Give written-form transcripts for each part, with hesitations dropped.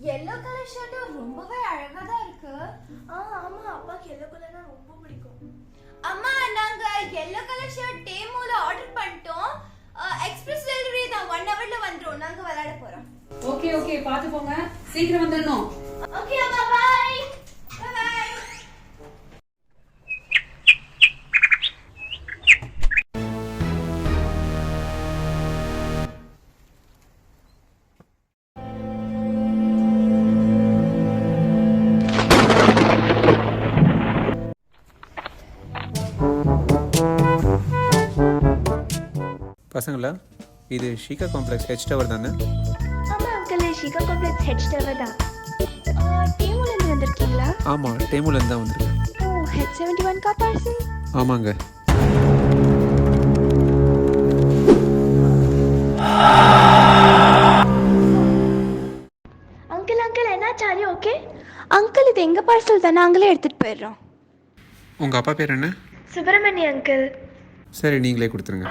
yellow color shirt ரொம்பவே அழகா தான் இருக்கு. ஆமா அப்பாக்கு yellow கலர்னா ரொம்ப பிடிக்கும். அம்மா நாங்க yellow color shirt டேமோல ஆர்டர் பண்ணிட்டோம். எக்ஸ்பிரஸ் டெலிவரி தான் 1 ஹவர்ல வந்துரும். நாங்க விளையாட போறோம். ஓகே பாத்து போங்க. சீக்கிரம் வந்துடணும். ஓகே அம்மா பை. பை. பசங்களா, இது ஷீகா காம்ப்ளெக்ஸ் ஹெச் டவர் தானே? ஆமா அங்கிள், ஷீகா காம்ப்ளெக்ஸ் ஹெச் டவர் தான். டேமுலேருந்து வந்திருக்கீங்களா? ஆமாம், டேமுலேருந்து தான் வந்திருக்கேன். ஓ, H71 கா பார்சல்? ஆமாங்க. அங்கிள் என்னாச்சு? ஓகே அங்கிள், இது எங்க பார்சல் தானே, நாங்களே எடுத்துட்டு போயிடுறோம். உங்கள் அப்பா பேர் என்ன? சுப்பிரமணிய அங்கிள். சரி, நீங்களே கொடுத்துருங்க.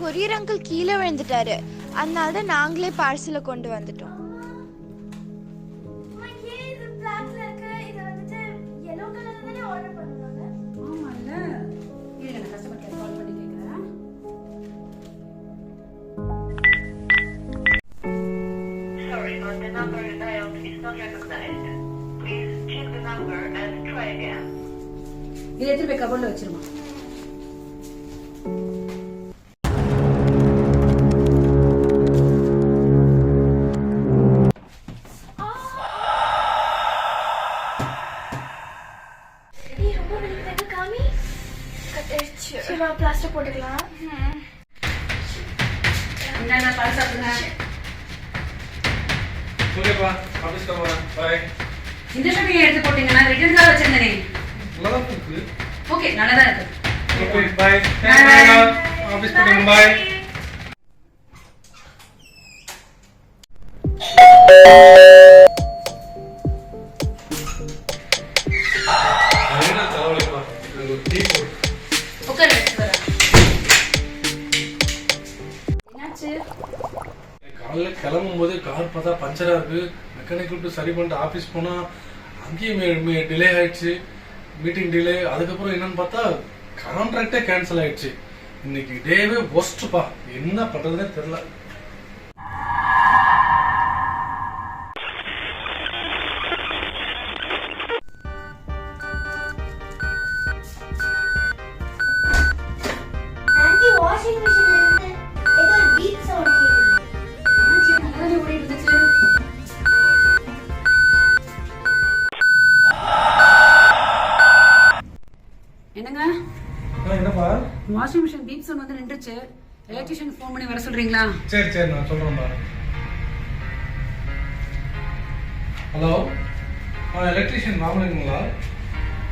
கொரியர் அங்கிள் கீழே விழுந்துட்டாரு, அதனால தான் நாங்களே பார்சலை கொண்டு வந்துட்டோம். The number dialed is not recognized. Please check the number and try again. இதை எடுத்து போய் கபோர்ட்ல வச்சிருமா. பிளாஸ்டர் போட்டுக்கலாம். என்னென்ன பால்சாப்புங்க? ஓகேப்பா, ஆபீஸ்க்கு வரேன். பை. இந்த ஷர்ட் நீங்க எடுத்து போட்டீங்கன்னா ரிட்டர்ன் கார்டு வச்சிருந்தேனே. நல்லா தான் இருக்கு. ஓகே, நல்லா தான் இருக்கு. Okay, bye. Thank you. ஆபீஸ்க்கு வரேன். பை. ஐயா தலவலிப்பா. எனக்கு ஒரு டீ போடு. உட்காரு, வரேன். என்னாச்சு? காலைல கிளம்பும்போது கார் பார்த்தா பஞ்சரா இருக்கு. மெக்கானிக் விட்டு சரி பண்ணிட்டு ஆஃபீஸ் போனா அங்கேயும் டிலே ஆயிடுச்சு. Meeting delay. அதுக்கப்புறம் என்னன்னு பார்த்தா கான்ட்ராக்டே கேன்சல் ஆயிடுச்சு. இன்னைக்கு டேவே ஒஸ்ட்பா. என்ன பண்றதுன்னே தெரியல. ஆன்ட்டி, வாஷிங் மெஷின்ல இருந்து ஏதோ ஒரு பீப் சவுண்ட் கேக்குது. என்னாச்சு? நல்லா ஓடிட்டு இருந்துச்சு. என்னங்க? என்னப்பா? வாஷிங் மிஷின் பீப் சவுண்ட் வந்து நின்றுச்சு. எலக்ட்ரிஷியன் ஃபோன் பண்ணி வர சொல்றீங்களா? சரி நான் சொல்றேன்பா. Hello, electrician ராமலிங்கங்களா?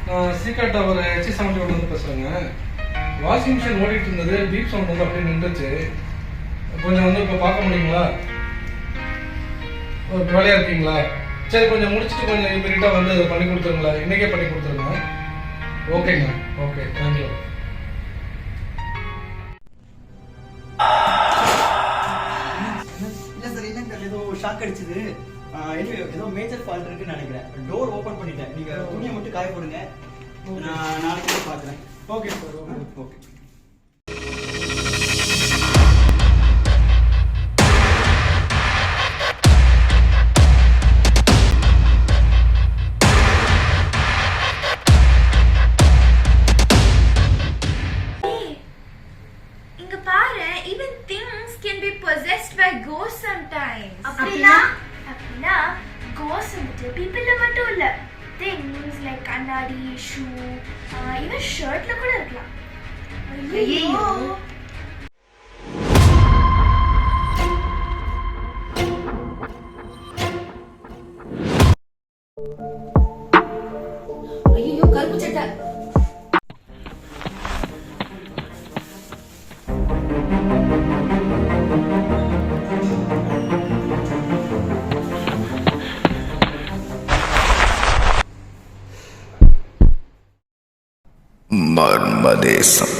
நான் சீகா டவர் H71 வந்து பேசுறேங்க. வாஷிங் மிஷின் ஓடிட்டு இருந்தது, பீப் சவுண்ட் வந்து அப்படியே நின்றுச்சு. கொஞ்சம் வந்து இப்போ பார்க்க முடியுங்களா? ஒரு வேலையா இருக்கீங்களா? சரி, கொஞ்சம் முடிச்சுட்டு கொஞ்சம் இமீடியட்டா வந்து அதை பண்ணி கொடுத்துருங்களா? இன்னைக்கே பண்ணி கொடுத்துருங்க. ஓகேங்க. Okay, thank you. இல்ல சார், இல்லங்க, ஏதோ ஷாக் அடிச்சது. ஏதோ மேஜர் ஃபால்ட் இருக்குன்னு நினைக்கிறேன். டோர் ஓபன் பண்ணிட்டேன். நீங்க துணியை மட்டும் காய போடுங்க, நான் நாளைக்கு பாக்குறேன். Okay sir. ஓகே. இங்க பாரு, even things can be possessed by ghosts sometimes. அப்படின்னா ghosts வந்துட்டு பீப்பிள்ல மட்டும் இல்ல, things like கண்ணாடி, ஷூ, even ஷர்ட்ல கூட இருக்கலாம். ஐயோ, ஐயோ, கருப்பு சட்டை. உபதேசம்.